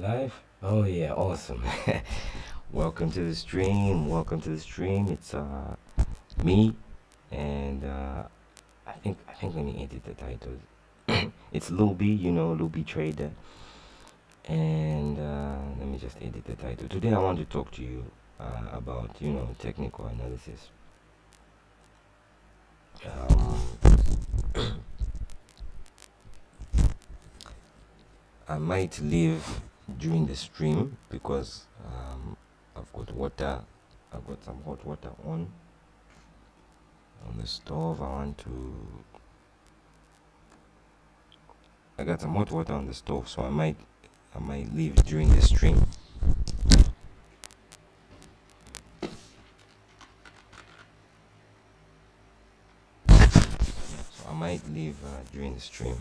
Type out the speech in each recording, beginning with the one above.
Live? Oh yeah, awesome. Welcome to the stream. Welcome to the stream. It's me and I think let me edit the title. It's Lil B, Lil B Trader. And let me just edit the title. Today I want to talk to you about, technical analysis. Um, I might leave during the stream because I've got water. I've got some hot water on the stove. I got some hot water on the stove, so I might leave during the stream. So I might leave during the stream.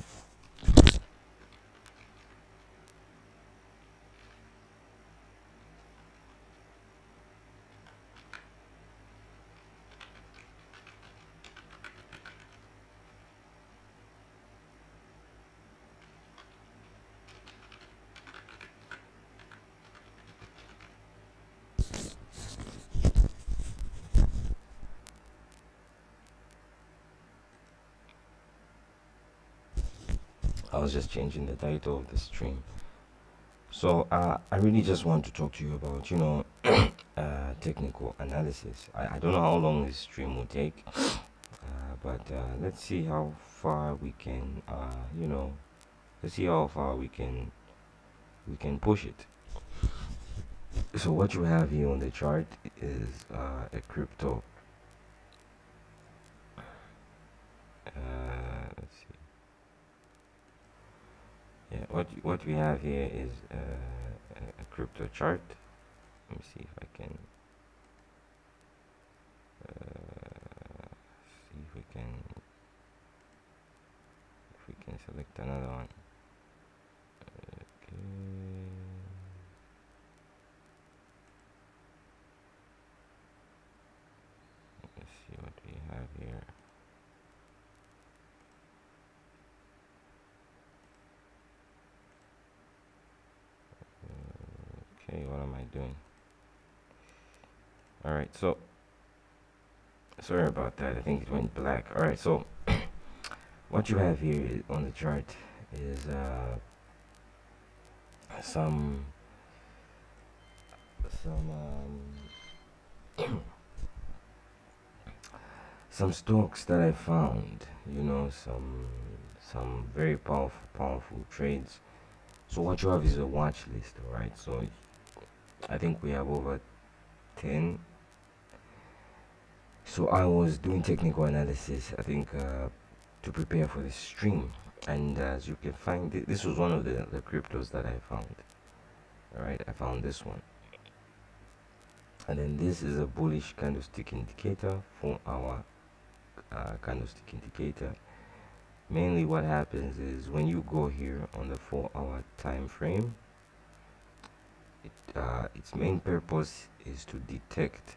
I was just changing the title of the stream. So I really just want to talk to you about, technical analysis. I don't know how long this stream will take, but let's see how far we can, let's see how far we can push it. So what you have here on the chart is a crypto. Let's see. Yeah, what we have here is a crypto chart. Let me see if I can see if we can select another one. Okay. Let's see what we have here. Okay, what am I doing? All right, so sorry about that. I think it went black. All right, so what you have here on the chart is some some stocks that I found. Some very powerful trades. So what you have is a watch list, all right? So I think we have over 10. So I was doing technical analysis, I think, to prepare for this stream. And as you can find, this was one of the cryptos that I found. All right, I found this one. And then this is a bullish candlestick indicator, 4-hour candlestick indicator. Mainly what happens is when you go here on the 4-hour time frame, its main purpose is to detect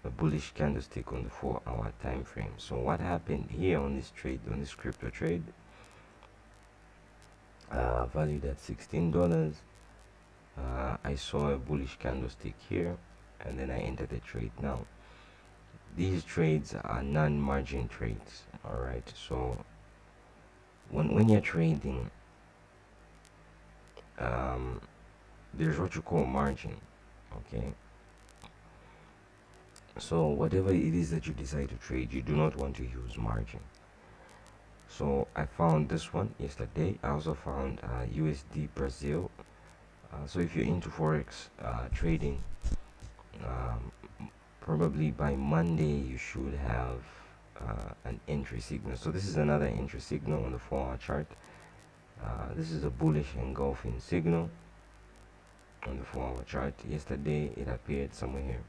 a bullish candlestick on the 4-hour time frame. So what happened here on this trade, on this crypto trade, valued at $16, I saw a bullish candlestick here, and then I entered the trade. Now these trades are non-margin trades, all right? So when you're trading, there's what you call margin, okay? So whatever it is that you decide to trade, you do not want to use margin. So I found this one yesterday. I also found USD Brazil. So if you're into forex trading, um, probably by Monday you should have an entry signal. So this is another entry signal on the 4-hour chart. This is a bullish engulfing signal on the 4-hour chart. Yesterday it appeared somewhere here.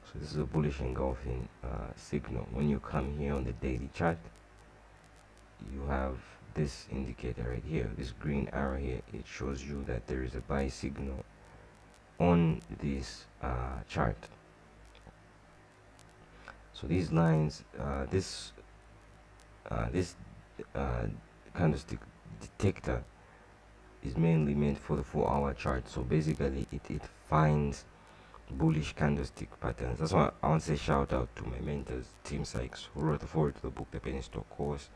So this is a bullish engulfing signal. When you come here on the daily chart, you have this indicator right here, this green arrow here. It shows you that there is a buy signal on this chart. So these lines, this candlestick detector is mainly meant for the 4-hour chart. So basically it finds bullish candlestick patterns. That's why I want to say shout out to my mentors, Tim Sykes, who wrote the forward to the book The Penny Stock Course.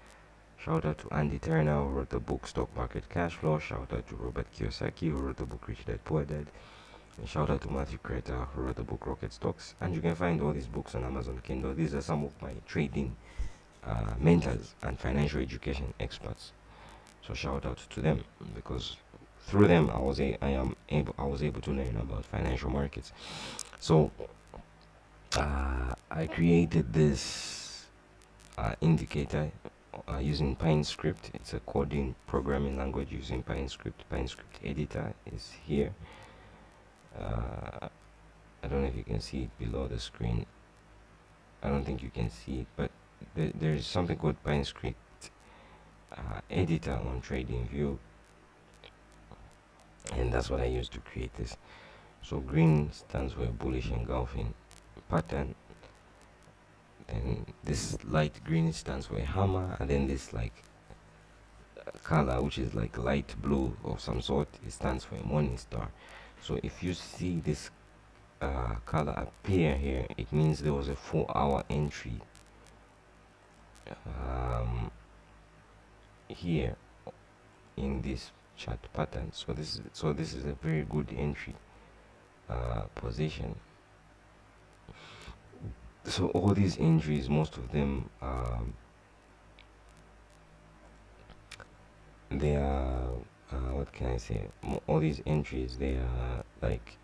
Shout out to Andy Turner, who wrote the book Stock Market Cash Flow. Shout out to Robert Kiyosaki, who wrote the book Rich Dad Poor Dad. And shout out to Matthew Creta, who wrote the book Rocket Stocks. And you can find all these books on Amazon Kindle. These are some of my trading mentors and financial education experts. So shout out to them, because through them I was able to learn about financial markets. So I created this indicator using PineScript. It's a coding programming language using PineScript. PineScript editor is here. I don't know if you can see it below the screen. I don't think you can see it, but there is something called PineScript editor on TradingView, and that's what I use to create this. So green stands for a bullish engulfing pattern, then this light green stands for a hammer, and then this like color which is like light blue of some sort, it stands for a morning star. So if you see this color appear here, it means there was a 4-hour entry here in this chart pattern. So this is a very good entry position. So all these entries, most of them they are what can I say, all these entries, they are like,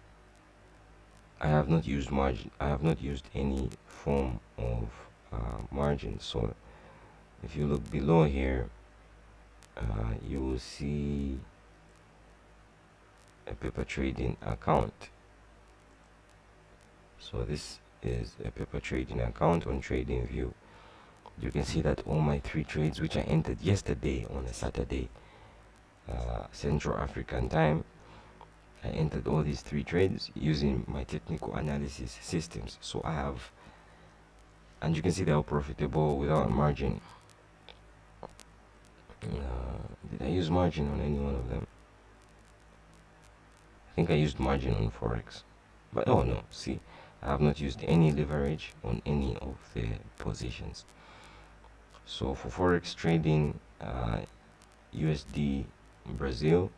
I have not used margin, I have not used any form of margin. So if you look below here, you will see a paper trading account. So this is a paper trading account on TradingView. You can see that all my 3 trades, which I entered yesterday on a Saturday, Central African time, I entered all these 3 trades using my technical analysis systems. So I have, and you can see they are profitable without margin. Did I use margin on any one of them? I think I used margin on Forex, but oh no, see, I have not used any leverage on any of the positions. So for Forex trading, USD Brazil.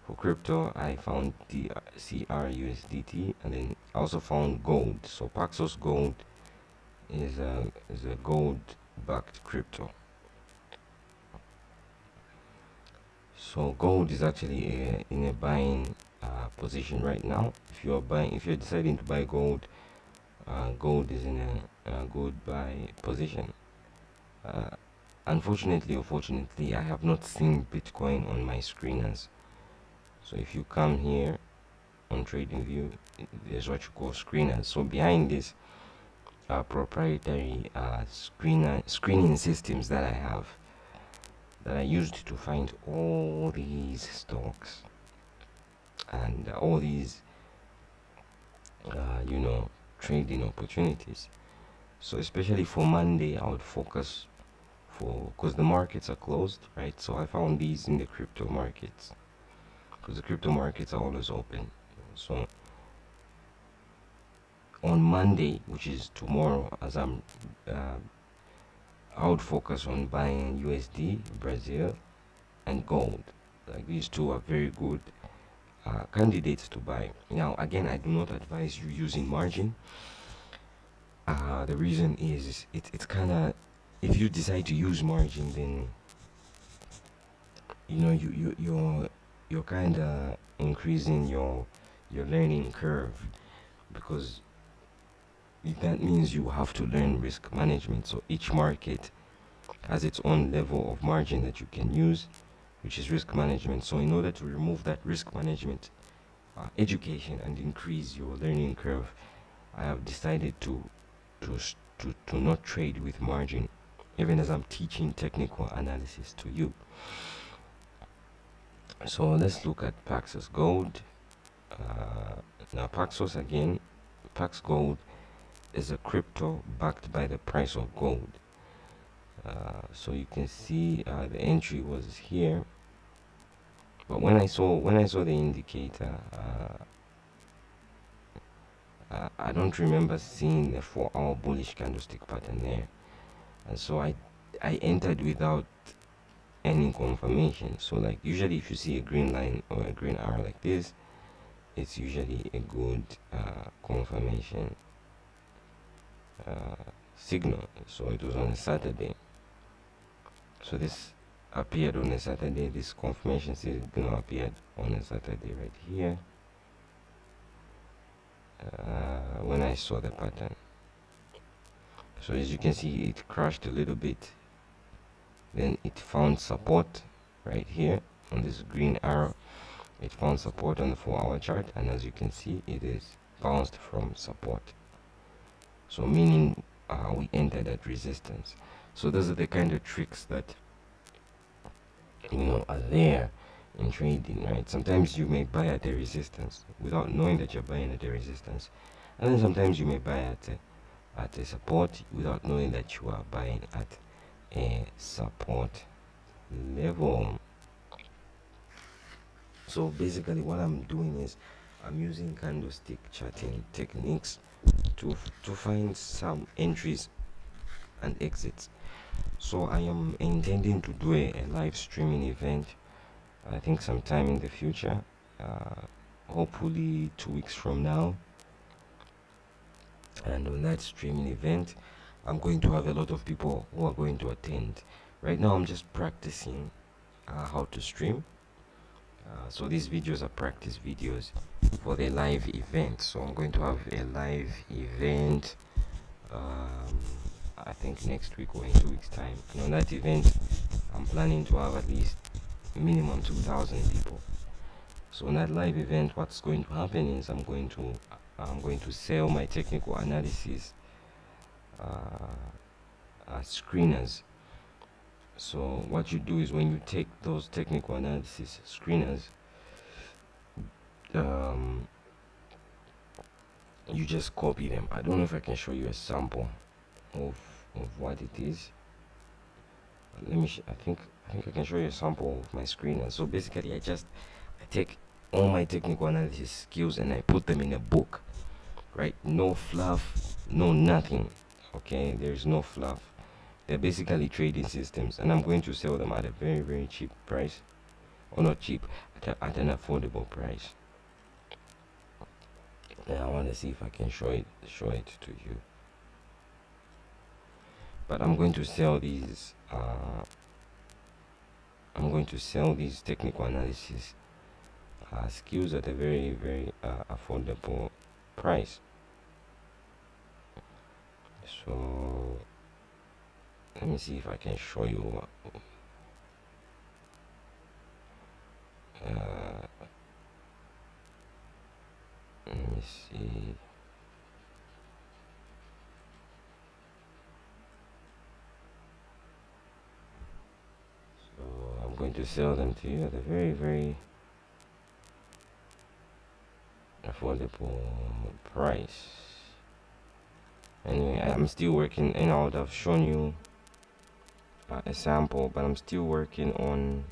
For crypto, I found the CRUSDT, and then I also found gold. So Paxos Gold is a gold-backed crypto. So gold is actually in a buying position right now. If you're deciding to buy gold, gold is in a good buy position. Unfortunately or fortunately, I have not seen Bitcoin on my screeners. So if you come here on TradingView, there's what you call screeners. So behind this proprietary screening systems that I have, that I used to find all these stocks and all these trading opportunities. So especially for Monday, I would focus because the markets are closed, right? So I found these in the crypto markets, because the crypto markets are always open. So on Monday, which is tomorrow, as I would focus on buying USD, Brazil, and gold. Like these two are very good candidates to buy. Now, again, I do not advise you using margin. The reason is it's kind of, if you decide to use margin, then you're kind of increasing your learning curve, because that means you have to learn risk management. So each market has its own level of margin that you can use, which is risk management. So in order to remove that risk management education and increase your learning curve, I have decided to not trade with margin, even as I'm teaching technical analysis to you. So let's look at Paxos Gold. Now Paxos again, Pax Gold is a crypto backed by the price of gold. So you can see the entry was here, But when I saw the indicator, I don't remember seeing a 4-hour bullish candlestick pattern there, and so I entered without any confirmation. So like usually if you see a green line or a green arrow like this, it's usually a good confirmation signal. So it was on a Saturday, so this appeared on a Saturday. This confirmation signal appeared on a Saturday right here, when I saw the pattern. So as you can see, it crashed a little bit, then it found support right here on this green arrow. It found support on the 4-hour chart, and as you can see, it is bounced from support, so meaning we entered at resistance. So those are the kind of tricks that are there in trading, right? Sometimes you may buy at a resistance without knowing that you're buying at a resistance, and then sometimes you may buy at a support without knowing that you are buying at a support level. So basically what I'm doing is I'm using candlestick charting techniques to find some entries and exits. So I am intending to do a live streaming event, I think sometime in the future, hopefully 2 weeks from now. And on that streaming event, I'm going to have a lot of people who are going to attend. Right now I'm just practicing how to stream. So these videos are practice videos for the live event. So I'm going to have a live event, I think next week or in 2 weeks time. And on that event, I'm planning to have at least minimum 2,000 people. So on that live event, what's going to happen is I'm going to sell my technical analysis screeners. So what you do is when you take those technical analysis screeners, you just copy them. I don't know if I can show you a sample of what it is. Let me I think I can show you a sample of my screener. So basically I take all my technical analysis skills and I put them in a book, right? No fluff, no nothing. Okay, there's no fluff. They're basically trading systems, and I'm going to sell them at a very, very cheap price, or not cheap, at an affordable price. Now I want to see if I can show it to you. But I'm going to sell these. I'm going to sell these technical analysis skills at a very, very affordable price. So let me see if I can show you. Let me see. So I'm going to sell them to you at a very, very affordable price. Anyway, I'm still working, and I would have shown you a sample, but I'm still working on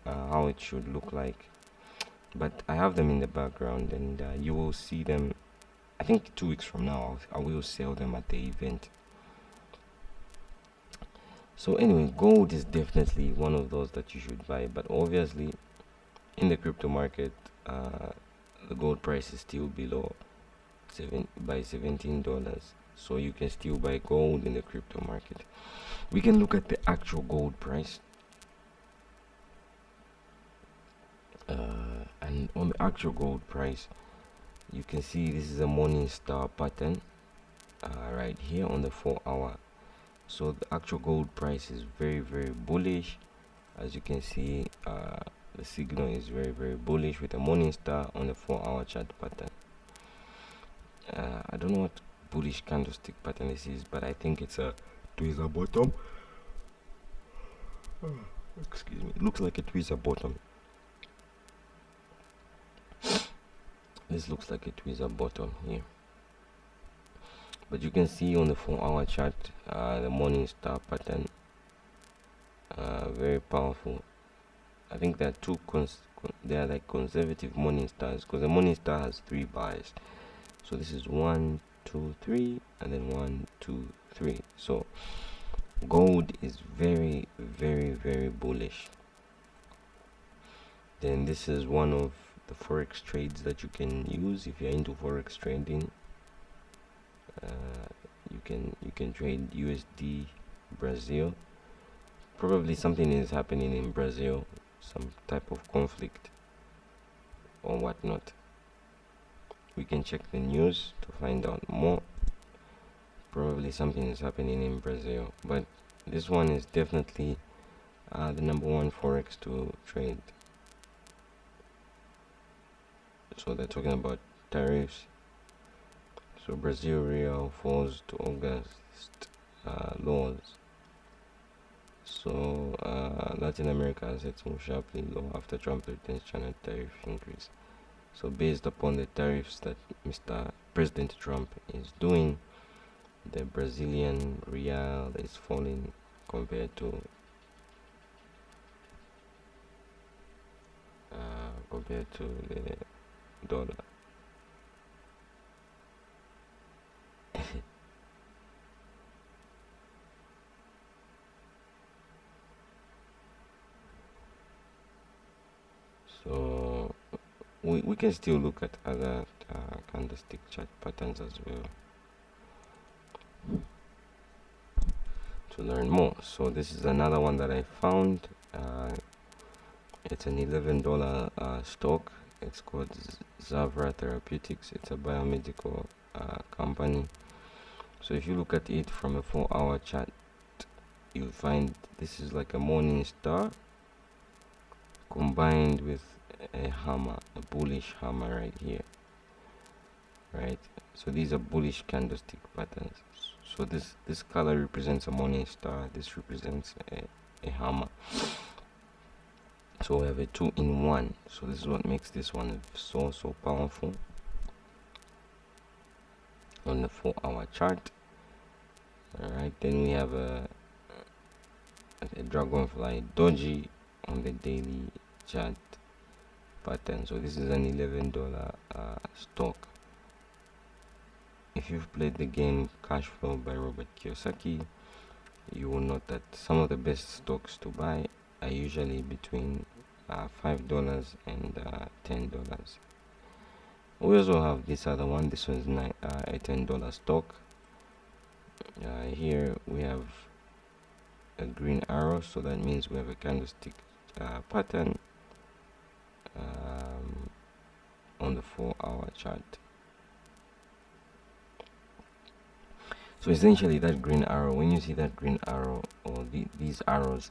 how it should look like. But I have them in the background, and you will see them. I think 2 weeks from now I will sell them at the event. So anyway, gold is definitely one of those that you should buy, but obviously in the crypto market, the gold price is still below $17, so you can still buy gold in the crypto market. We can look at the actual gold price, and on the actual gold price, you can see this is a morning star pattern right here on the 4-hour. So the actual gold price is very, very bullish. As you can see, the signal is very, very bullish with a morning star on the 4-hour chart pattern. I don't know what bullish candlestick pattern this is, but I think it's a tweezer bottom. Excuse me, it looks like a tweezer bottom. This looks like a tweezer bottom here, but you can see on the 4-hour chart the morning star pattern, very powerful I think there are they are like conservative morning stars, because the morning star has 3 bars. So this is 1, 2, 3, and then 1, 2, 3. So gold is very, very, very bullish. Then this is one of the forex trades that you can use if you're into forex trading. You can trade USD Brazil. Probably something is happening in Brazil, some type of conflict or whatnot. We can check the news to find out more. Probably something is happening in Brazil, but this one is definitely the number one forex to trade. So they're talking about tariffs. So Brazil real falls to August lows. So Latin America assets move sharply low after Trump threatens China tariff increase. So based upon the tariffs that Mr. President Trump is doing, the Brazilian real is falling compared to the dollar. So we can still look at other candlestick chart patterns as well to learn more. So this is another one that I found. It's an $11 stock. It's called Zavra Therapeutics. It's a biomedical company. So if you look at it from a 4-hour chart, you'll find this is like a morning star combined with a hammer, a bullish hammer right here, right? So these are bullish candlestick patterns. So this color represents a morning star, this represents a hammer. So we have a 2-in-1. So this is what makes this one so powerful on the 4-hour chart. All right, then we have a dragonfly doji on the daily chart pattern. So this is an $11 stock. If you've played the game Cash Flow by Robert Kiyosaki, you will note that some of the best stocks to buy are usually between $5 and $10. We also have this other one. This one's a $10 stock. Here we have a green arrow, so that means we have a candlestick pattern on the 4-hour chart. So essentially that green arrow, when you see that green arrow or these arrows,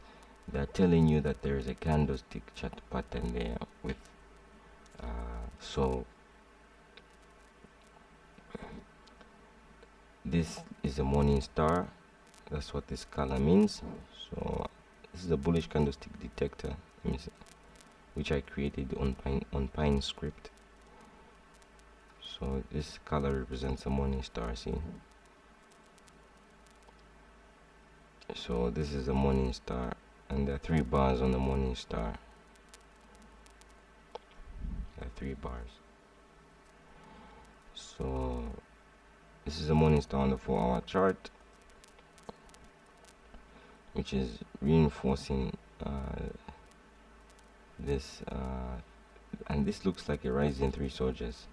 they're telling you that there is a candlestick chart pattern there with so this is a morning star. That's what this color means. So this is a bullish candlestick detector, which I created on Pine script. So this color represents a morning star, see? So this is a morning star, and there are 3 bars on the morning star. There are 3 bars. So this is a morning star on the 4-hour chart, which is reinforcing this and this looks like a rising 3 soldiers,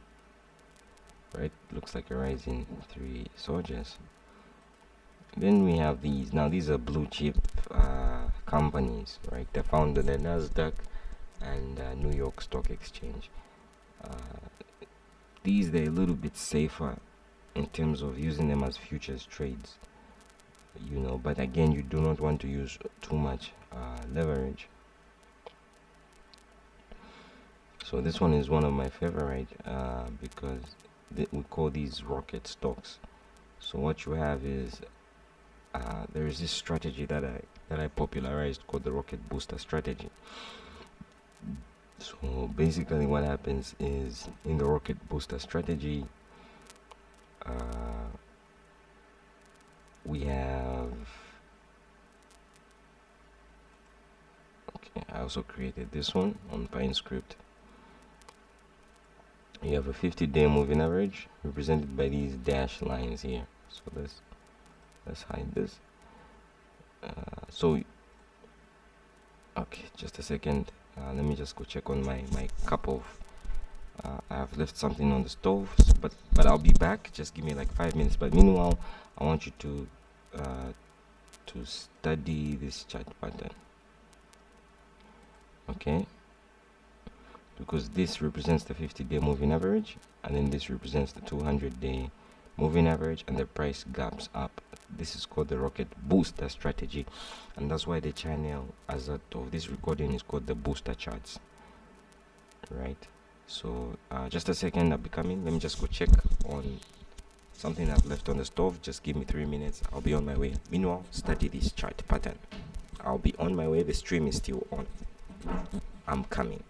right? Looks like a rising 3 soldiers. Then we have these. Now these are blue chip companies, right? They're found on the Nasdaq and New York Stock Exchange. These, they're a little bit safer in terms of using them as futures trades, you know, but again, you do not want to use too much leverage. So this one is one of my favorite because we call these rocket stocks. So what you have is there is this strategy that I popularized called the rocket booster strategy. So basically what happens is, in the rocket booster strategy, we have, okay, also created this one on Pine Script. You have a 50-day moving average represented by these dashed lines here. So let's hide this. So okay, just a second. Let me just go check on my cup of. I have left something on the stove, but I'll be back. Just give me like 5 minutes. But meanwhile, I want you to study this chart pattern. Okay, because this represents the 50-day moving average, and then this represents the 200-day moving average, and the price gaps up. This is called the rocket booster strategy, and that's why the channel as of this recording is called the booster charts, right? So just a second, I'll be coming. Let me just go check on something I've left on the stove. Just give me 3 minutes, I'll be on my way. Meanwhile, study this chart pattern. I'll be on my way. The stream is still on. I'm coming.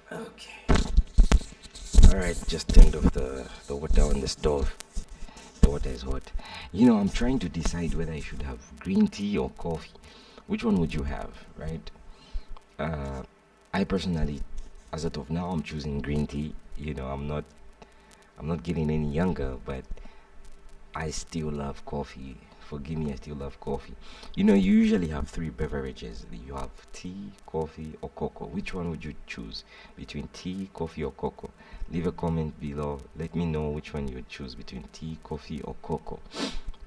Okay. Alright, just turned off the water on the stove. The water is hot. You know, I'm trying to decide whether I should have green tea or coffee. Which one would you have, right? I personally, as of now, I'm choosing green tea. You know, I'm not getting any younger, but I still love coffee. Forgive me, I still love coffee. You know, you usually have three beverages. You have tea, coffee, or cocoa. Which one would you choose between tea, coffee, or cocoa? Leave a comment below. Let me know which one you would choose between tea, coffee, or cocoa.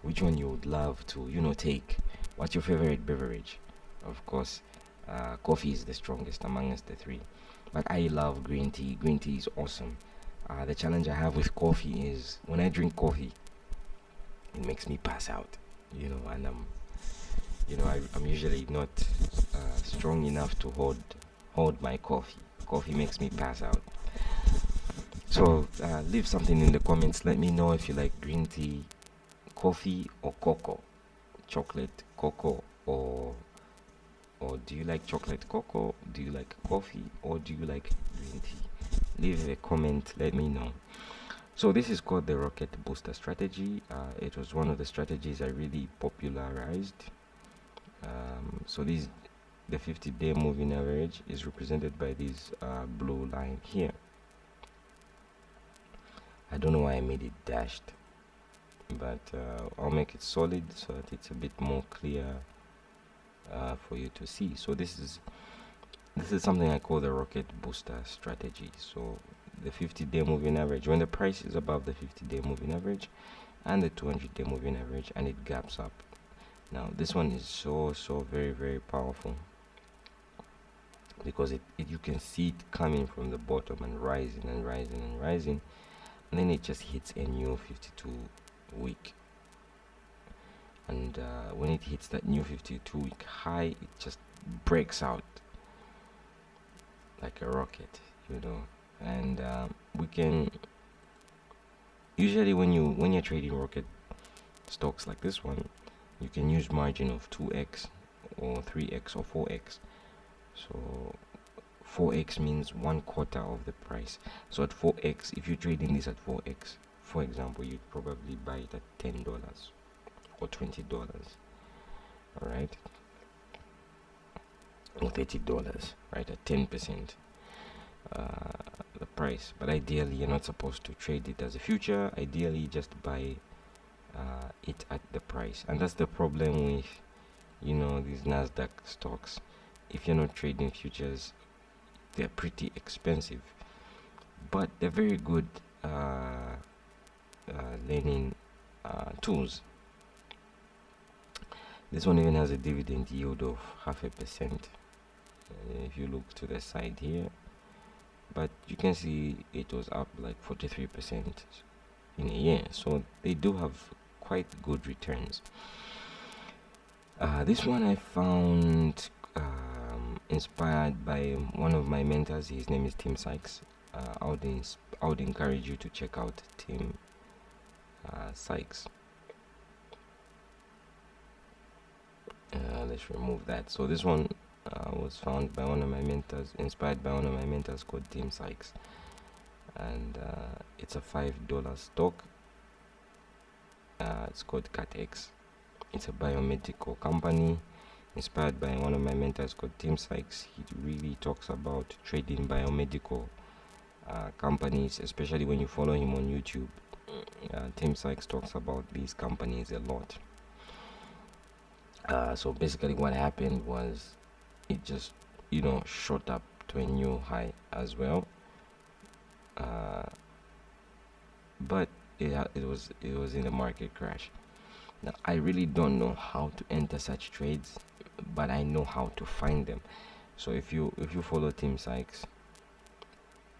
Which one you would love to, take. What's your favorite beverage? Of course, coffee is the strongest amongst the three. But I love green tea. Green tea is awesome. The challenge I have with coffee is when I drink coffee, it makes me pass out, and I'm usually not strong enough to hold my coffee. Coffee makes me pass out. So leave something in the comments. Let me know if you like green tea, coffee, or cocoa, chocolate, cocoa, or do you like chocolate cocoa? Do you like coffee, or do you like green tea? Leave a comment. Let me know. So this is called the rocket booster strategy. It was one of the strategies I really popularized. So the 50-day moving average is represented by this blue line here. I don't know why I made it dashed, but I'll make it solid so that it's a bit more clear for you to see. So this is something I call the rocket booster strategy. So the 50-day moving average, when the price is above the 50-day moving average and the 200-day moving average, and it gaps up. Now this one is so very, very powerful, because you can see it coming from the bottom and rising and rising and rising, and then it just hits a new 52 week, and when it hits that new 52 week high, it just breaks out like a rocket, and we can usually, when you're trading rocket stocks like this one, you can use margin of 2x or 3x or 4x. So 4x means 1/4 of the price. So at 4x, if you're trading this at 4x, for example, you'd probably buy it at $10 or $20, all right, or $30, right, at 10% the price. But ideally, you're not supposed to trade it as a future. Ideally, just buy it at the price. And that's the problem with these Nasdaq stocks. If you're not trading futures, they're pretty expensive, but they're very good learning tools. This one even has a dividend yield of 0.5%. If you look to the side here, but you can see it was up like 43% in a year, so they do have quite good returns. This one I found inspired by one of my mentors. His name is Tim Sykes. I would encourage you to check out Tim Sykes. Let's remove that. So this one was found by one of my mentors, inspired by one of my mentors called Tim Sykes, and it's a $5 stock. It's called CatX. It's a biomedical company inspired by one of my mentors called Tim Sykes. He really talks about trading biomedical companies, especially when you follow him on YouTube. Tim Sykes talks about these companies a lot. So basically what happened was it just shot up to a new high as well, but it was in a market crash. Now I really don't know how to enter such trades, but I know how to find them. So if you follow Tim Sykes,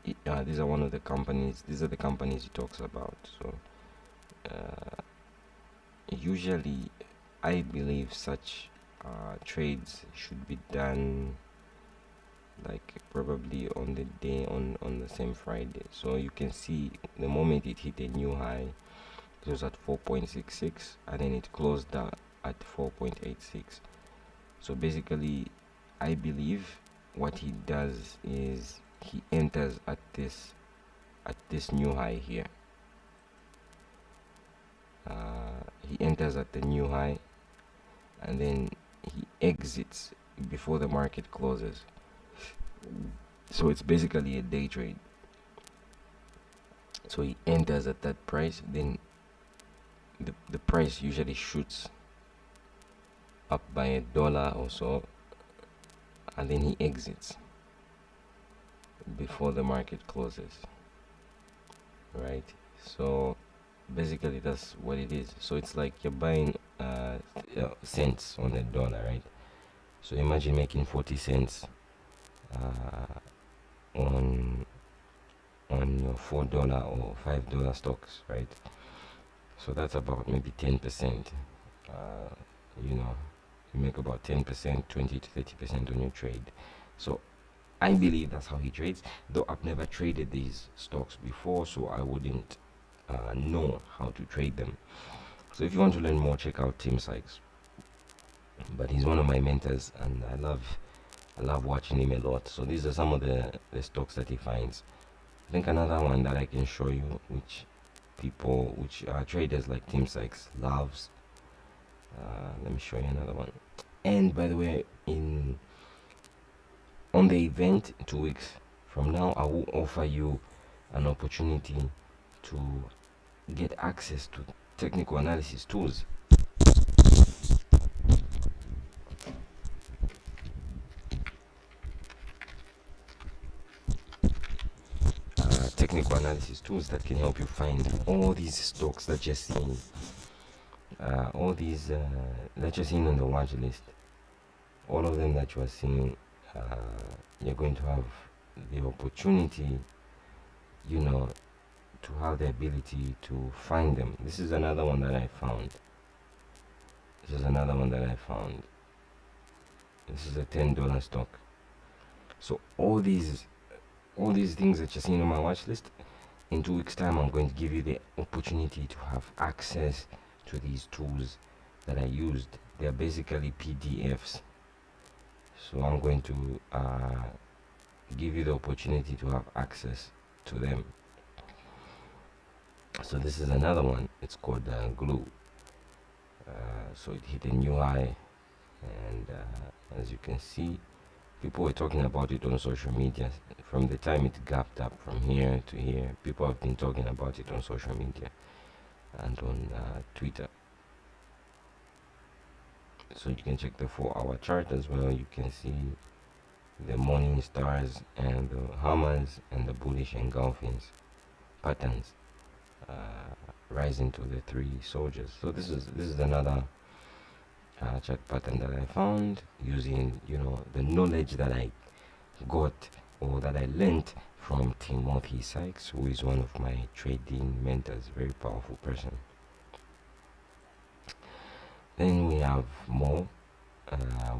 these are one of the companies. These are the companies he talks about. So usually I believe such trades should be done like probably on the day on the same Friday. So you can see the moment it hit a new high, it was at 4.66 and then it closed out at 4.86. So basically I believe what he does is he enters at this new high here. He enters at the new high and then he exits before the market closes. So it's basically a day trade. So he enters at that price, then the price usually shoots up by $1 or so, and then he exits before the market closes, right? So basically that's what it is. So it's like you're buying cents on the dollar, right? So imagine making 40 cents on your $4 or $5 stocks, right? So that's about maybe 10%. You make about 10%, 20 to 30% on your trade. So I believe that's how he trades, though I've never traded these stocks before, so I wouldn't know how to trade them. So if you want to learn more, check out Tim Sykes. But he's one of my mentors, and I love watching him a lot. So these are some of the stocks that he finds. I think another one that I can show you, which traders like Tim Sykes loves. Let me show you another one. And by the way, on the event 2 weeks from now, I will offer you an opportunity to get access to technical analysis tools. Technical analysis tools that can help you find all these stocks that you're seeing, all these that you're seeing on the watch list. All of them that you are seeing, you're going to have the opportunity, to have the ability to find them. This is another one that I found. This is a $10 stock. So all these things that you're seeing on my watch list, in 2 weeks time I'm going to give you the opportunity to have access to these tools that I used. They're basically PDFs. So I'm going to give you the opportunity to have access to them. So this is another one. It's called Glue. So it hit a new high, and as you can see, people were talking about it on social media from the time it gapped up from here to here. People have been talking about it on social media and on Twitter. So you can check the 4-hour chart as well. You can see the morning stars and the hammers and the bullish engulfings patterns. rising to the three soldiers. So this is another chart pattern that I found using the knowledge that I got or that I learned from Timothy Sykes, who is one of my trading mentors, very powerful person. Then we have more.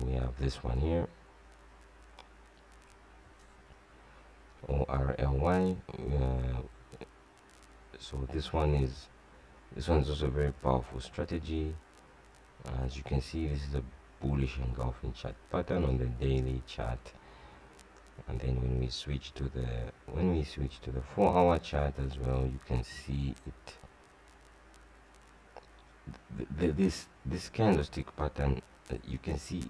We have this one here, ORLY. So this one is also a very powerful strategy. As you can see, this is a bullish engulfing chart pattern on the daily chart. And then when we switch to the 4-hour chart as well, you can see it. This candlestick pattern, you can see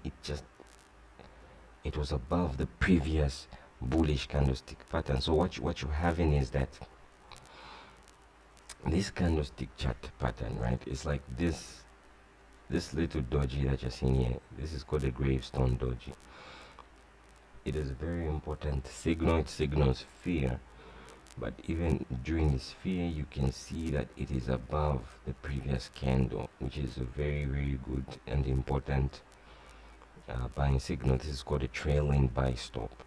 it was above the previous bullish candlestick pattern. So what you're having is that this candlestick chart pattern, right? It's like this little doji that you're seeing here. This is called a gravestone doji. It is a very important signal. It signals fear, but even during this fear, you can see that it is above the previous candle, which is a very, very good and important buying signal. This is called a trailing buy stop.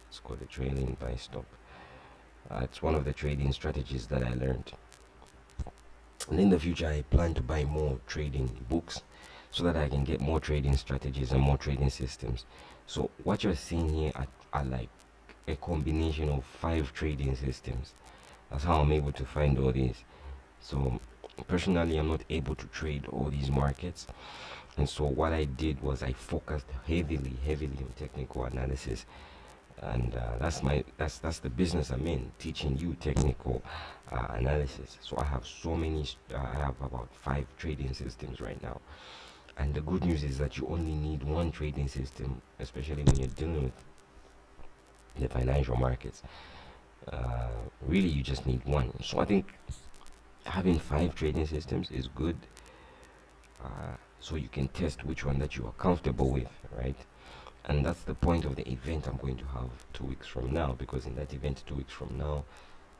It's called a trailing buy stop. It's one of the trading strategies that I learned. And in the future, I plan to buy more trading books so that I can get more trading strategies and more trading systems. So what you're seeing here are like a combination of 5 trading systems. That's how I'm able to find all these. So personally, I'm not able to trade all these markets, and so what I did was I focused heavily on technical analysis, and that's the business I'm in, teaching you technical analysis. So I have I have about 5 trading systems right now. And the good news is that you only need one trading system, especially when you're dealing with the financial markets. Really, you just need one. So I think having 5 trading systems is good, so you can test which one that you are comfortable with, right? And that's the point of the event I'm going to have 2 weeks from now, because in that event 2 weeks from now,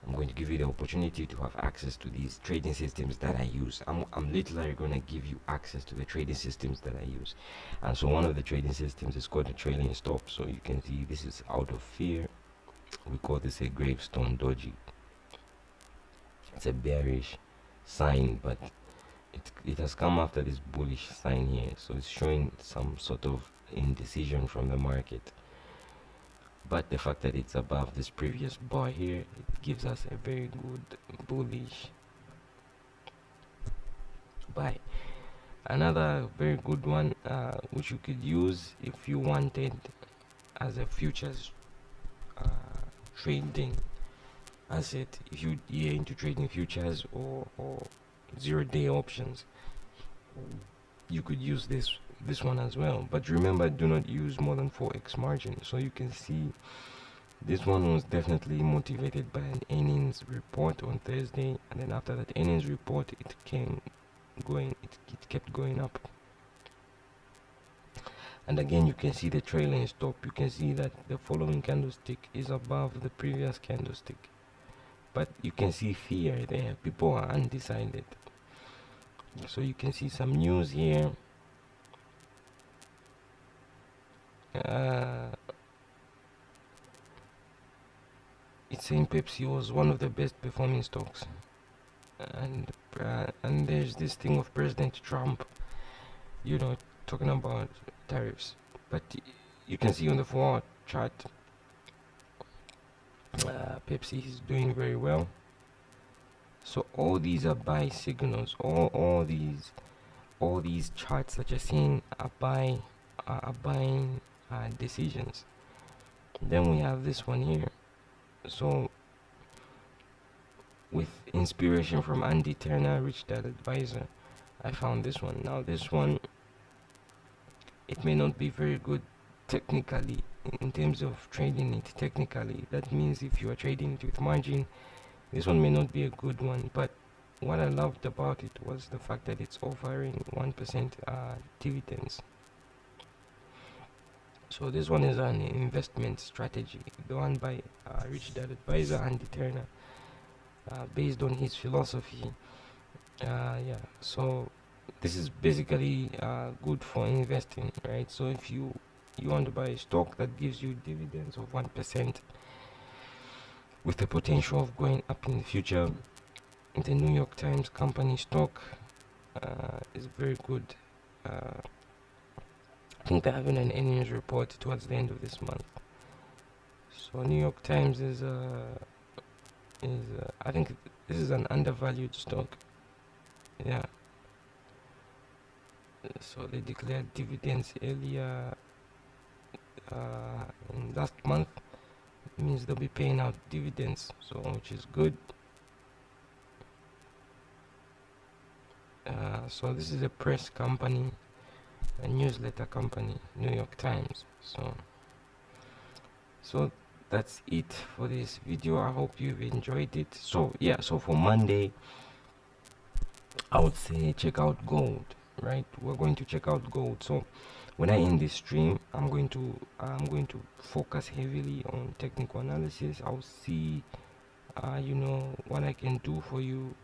I'm going to give you the opportunity to have access to these trading systems that I use. I'm literally going to give you access to the trading systems that I use. And so one of the trading systems is called the trailing stop. So you can see this is out of fear. We call this a gravestone doji. It's a bearish sign, but it has come after this bullish sign here. So it's showing some sort of indecision from the market. But the fact that it's above this previous bar here, it gives us a very good bullish buy. Another very good one, which you could use if you wanted as a futures trading asset, if you're into trading futures or 0-day options, you could use this one as well. But remember, do not use more than 4x margin. So you can see this one was definitely motivated by an earnings report on Thursday, and then after that earnings report, it kept going up. And again, you can see the trailing stop. You can see that the following candlestick is above the previous candlestick, but you can see fear there. People are undecided. So you can see some news here. It's saying Pepsi was one of the best performing stocks, and there's this thing of President Trump, talking about tariffs. But you can see on the 4-hour chart, Pepsi is doing very well. So all these are buy signals. All these charts that you're seeing are buying decisions. Then we have this one here. So with inspiration from Andy Turner, Rich Dad Advisor, I found this one. Now this one, it may not be very good technically in terms of trading it technically. That means if you are trading it with margin, this one may not be a good one. But what I loved about it was the fact that it's offering 1% dividends. So this one is an investment strategy, the one by Rich Dad Advisor, Andy Turner. based on his philosophy. Yeah, so this is basically good for investing, right? So if you want to buy a stock that gives you dividends of 1% with the potential of going up in the future, the New York Times company stock is very good. I think they're having an earnings report towards the end of this month. So New York Times is I think this is an undervalued stock. Yeah. So they declared dividends earlier in last month. It means they'll be paying out dividends, so which is good. So this is a press company, a newsletter company, New York Times. So that's it for this video. I hope you've enjoyed it. So yeah, so for Monday, I would say check out gold, right? We're going to check out gold. So when I end this stream, I'm going to focus heavily on technical analysis. I'll see what I can do for you.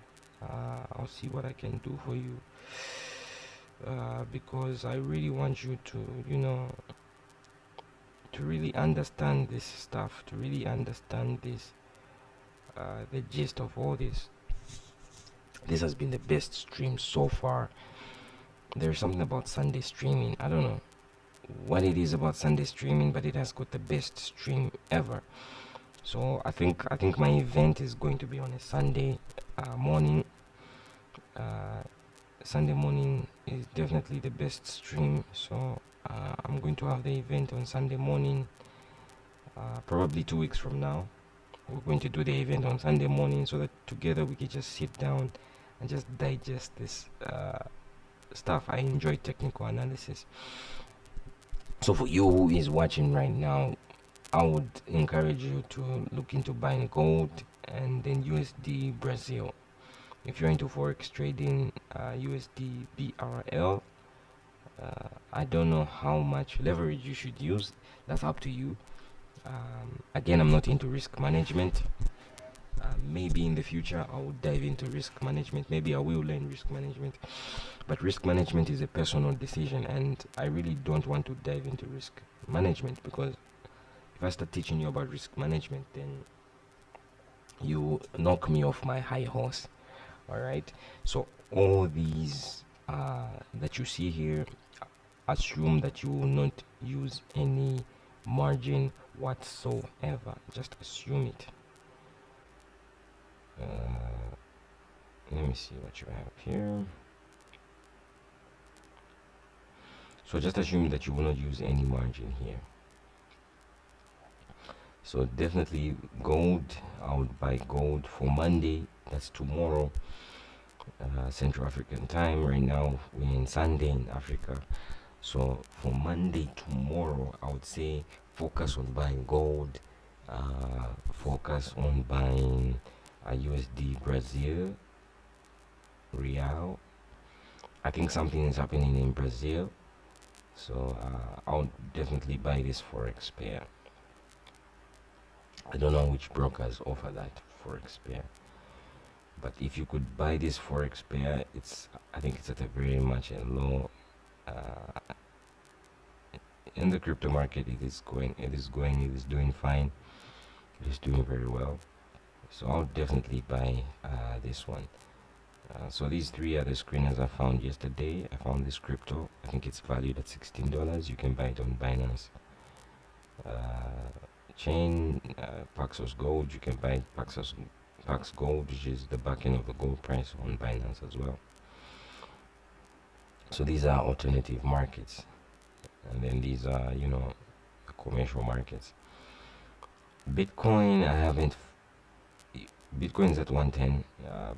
I'll see what I can do for you, because I really want you to really understand this stuff, to really understand this, the gist of all this. This has been the best stream so far. There's something about Sunday streaming. I don't know what it is about Sunday streaming, but it has got the best stream ever. So I think my event is going to be on a Sunday morning. Sunday morning is definitely the best stream. So I'm going to have the event on Sunday morning, probably 2 weeks from now. We're going to do the event on Sunday morning so that together we can just sit down and just digest this stuff. I enjoy technical analysis. So for you who is watching right now, I would encourage you to look into buying gold and then USD Brazil. If you're into forex trading, USD BRL, I don't know how much leverage you should use. That's up to you. Again, I'm not into risk management. Maybe in the future I will dive into risk management. Maybe I will learn risk management, but risk management is a personal decision, and I really don't want to dive into risk management, because if I start teaching you about risk management, then you knock me off my high horse. All right, so all these that you see here, assume that you will not use any margin whatsoever. Just assume it. Let me see what you have here. So just assume that you will not use any margin here. So definitely gold, I would buy gold for Monday. That's tomorrow, Central African time. Right now we're in Sunday in Africa. So for Monday, tomorrow, I would say focus on buying gold, focus on buying USD Brazil, Real. I think something is happening in Brazil, so I'll definitely buy this forex pair. I don't know which brokers offer that forex pair, but if you could buy this forex pair, I think it's at a very much a low. In the crypto market, it is doing fine, it is doing very well. So I'll definitely buy this one. So these three are the screeners I found yesterday. I found this crypto. I think it's valued at $16. You can buy it on Binance chain. Paxos Gold, you can buy Pax Gold, which is the backing of the gold price, on Binance as well. So these are alternative markets, and then these are commercial markets. Bitcoin, Bitcoin's at 110.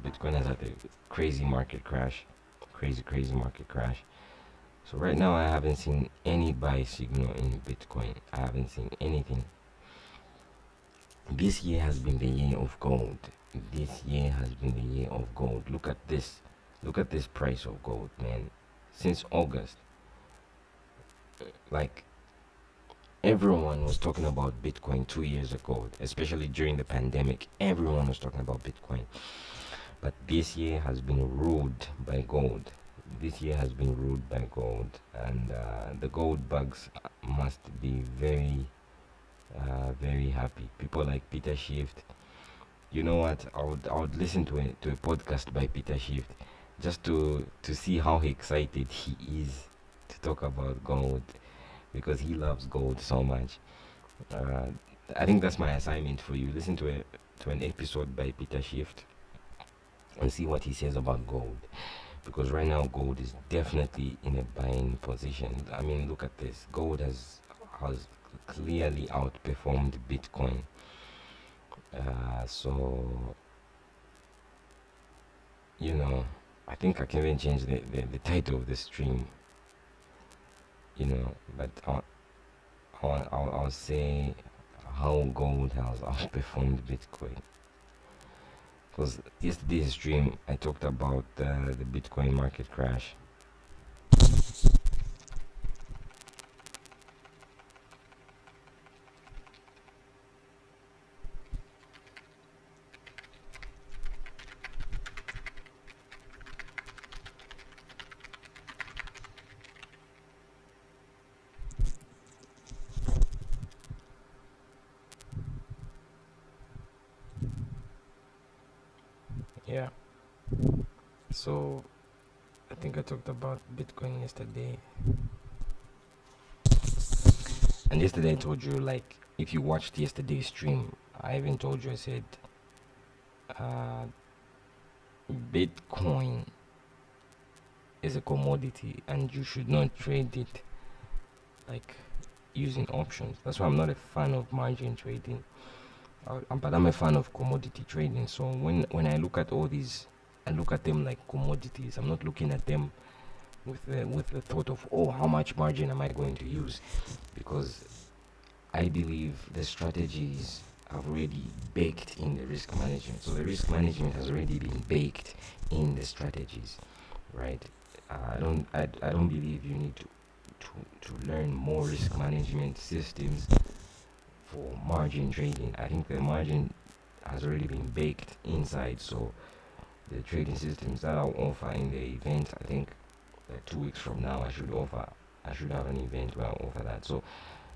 Bitcoin has had a crazy market crash. Crazy market crash. So right now I haven't seen any buy signal in Bitcoin. I haven't seen anything. This year has been the year of gold. This year has been the year of gold. Look at this. Look at this price of gold, man. Since August. Like, Everyone was talking about Bitcoin 2 years ago, especially during the pandemic. Everyone was talking about Bitcoin. But this year has been ruled by gold. This year has been ruled by gold, and the gold bugs must be very, very happy. People like Peter Schiff. You know what? I would listen to a podcast by Peter Schiff just to see how excited he is to talk about gold because he loves gold so much. Uh, I think that's my assignment for you. Listen to an episode by Peter Schiff and see what he says about gold. Because right now gold is definitely in a buying position. I mean, look at this. Gold has clearly outperformed Bitcoin. So you know, I think I can even change the title of the stream. But I'll say how gold has outperformed Bitcoin. Because yesterday's stream I talked about the Bitcoin market crash. Yeah. So I think I talked about Bitcoin yesterday. And yesterday I told you, like, if you watched yesterday's stream, I even told you, I said, uh, Bitcoin is a commodity and you should not trade it like using options. That's why I'm not a fan of margin trading. But I'm a fan of commodity trading. So when I look at all these, I look at them like commodities. I'm not looking at them with the thought of, oh, how much margin am I going to use? Because I believe the strategies have already baked in the risk management. So the risk management has already been baked in the strategies, right? I don't believe you need to learn more risk management systems for margin trading. I think the margin has already been baked inside. So the trading systems that I'll offer in the event, I think 2 weeks from now I should have an event where I'll offer that. So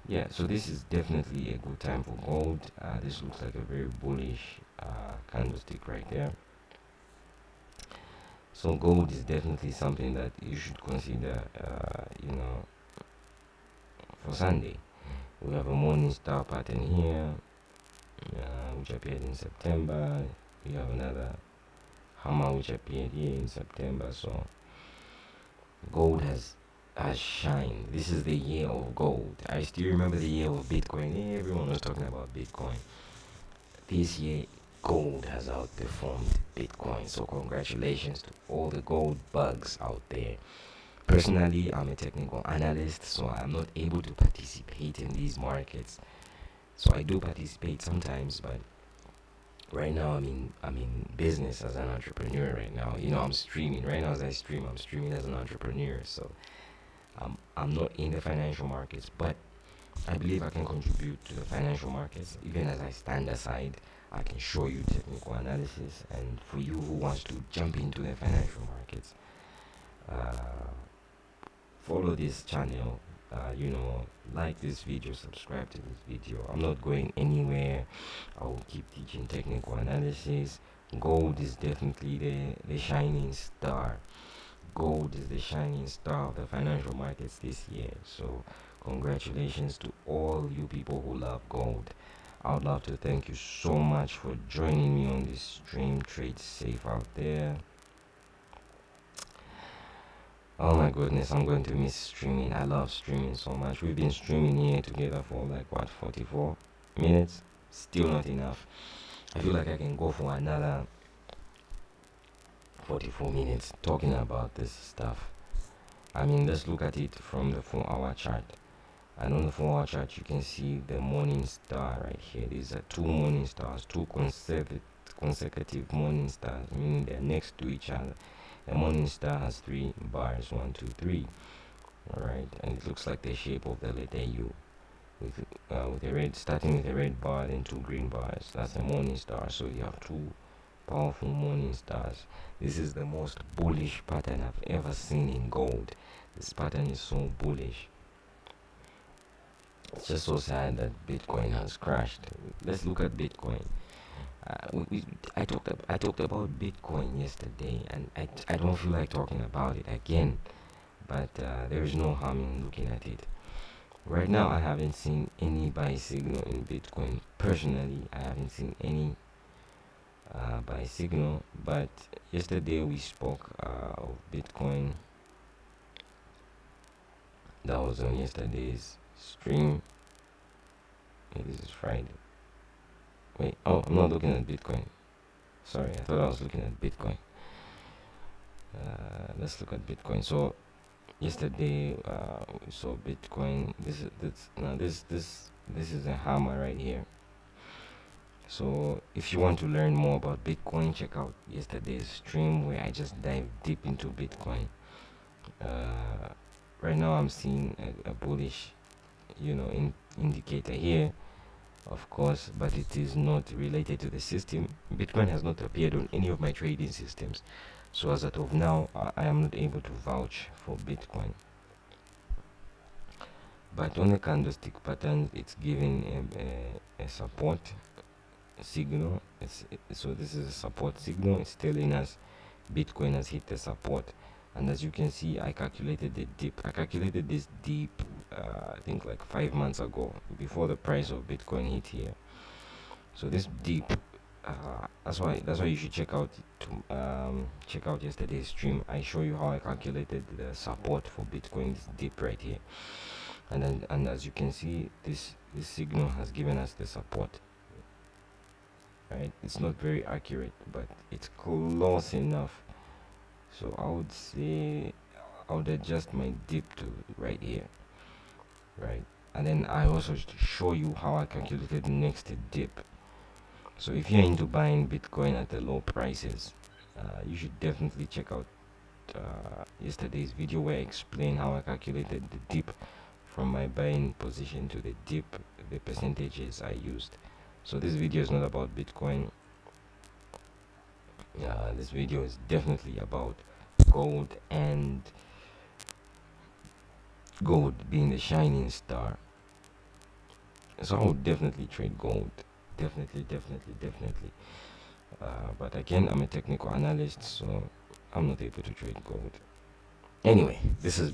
yeah, so this is definitely a good time for gold. This looks like a very bullish candlestick right there. So gold is definitely something that you should consider, for Sunday. We have a morning star pattern here, which appeared in September. We have another hammer which appeared here in September. So gold has shined. This is the year of gold. I still remember the year of Bitcoin. Everyone was talking about Bitcoin. This year, gold has outperformed Bitcoin. So congratulations to all the gold bugs out there. Personally, I'm a technical analyst, so I'm not able to participate in these markets. So I do participate sometimes, but right now I'm in business as an entrepreneur right now. I'm streaming. Right now as I stream, I'm streaming as an entrepreneur. So I'm not in the financial markets, but I believe I can contribute to the financial markets. Even as I stand aside, I can show you technical analysis. And for you who wants to jump into the financial markets, follow this channel. Like this video, subscribe to this video. I'm not going anywhere. I will keep teaching technical analysis. Gold is definitely the shining star. Gold is the shining star of the financial markets this year. So congratulations to all you people who love gold. I would love to thank you so much for joining me on this stream. Trade safe out there. Oh my goodness, I'm going to miss streaming. I love streaming so much. We've been streaming here together for 44 minutes. Still not enough. I feel like I can go for another 44 minutes talking about this stuff. I mean, let's look at it from the 4-hour chart. And on the 4-hour chart, you can see the morning star right here. These are two morning stars, two consecutive morning stars, meaning they're next to each other. The morning star has 3 bars, 1, 2, 3. Alright, and it looks like the shape of the letter U. with a red, starting with a red bar and two green bars. That's the morning star. So you have two powerful morning stars. This is the most bullish pattern I've ever seen in gold. This pattern is so bullish. It's just so sad that Bitcoin has crashed. Let's look at Bitcoin. I talked about Bitcoin yesterday, and I don't feel like talking about it again. But there is no harm in looking at it. Right now, I haven't seen any buy signal in Bitcoin. Personally, I haven't seen any buy signal. But yesterday we spoke of Bitcoin. That was on yesterday's stream. This is Friday. Wait, oh, I'm not looking at Bitcoin. Sorry, I thought I was looking at Bitcoin. Let's look at Bitcoin. So yesterday we saw Bitcoin. This is a hammer right here. So if you want to learn more about Bitcoin, check out yesterday's stream where I just dive deep into Bitcoin. Right now I'm seeing a bullish, indicator here, of course, but it is not related to the system. Bitcoin has not appeared on any of my trading systems, so as of now I am not able to vouch for Bitcoin. But on the candlestick pattern, it's giving a support signal. So this is a support signal. It's telling us Bitcoin has hit the support, and as you can see, I calculated the dip. I calculated this dip I think like 5 months ago, before the price of Bitcoin hit here. So this dip, that's why you should check out yesterday's stream. I show you how I calculated the support for Bitcoin, this dip right here. And as you can see, this signal has given us the support. Right, it's not very accurate, but it's close enough. So I would say I would adjust my dip to right here, right? And then I also show you how I calculated the next dip. So if you're into buying Bitcoin at the low prices, you should definitely check out yesterday's video where I explain how I calculated the dip from my buying position to the dip, the percentages I used. So this video is not about Bitcoin. This video is definitely about gold, and gold being the shining star. So I would definitely trade gold. Definitely. But again, I'm a technical analyst, so I'm not able to trade gold. Anyway, this is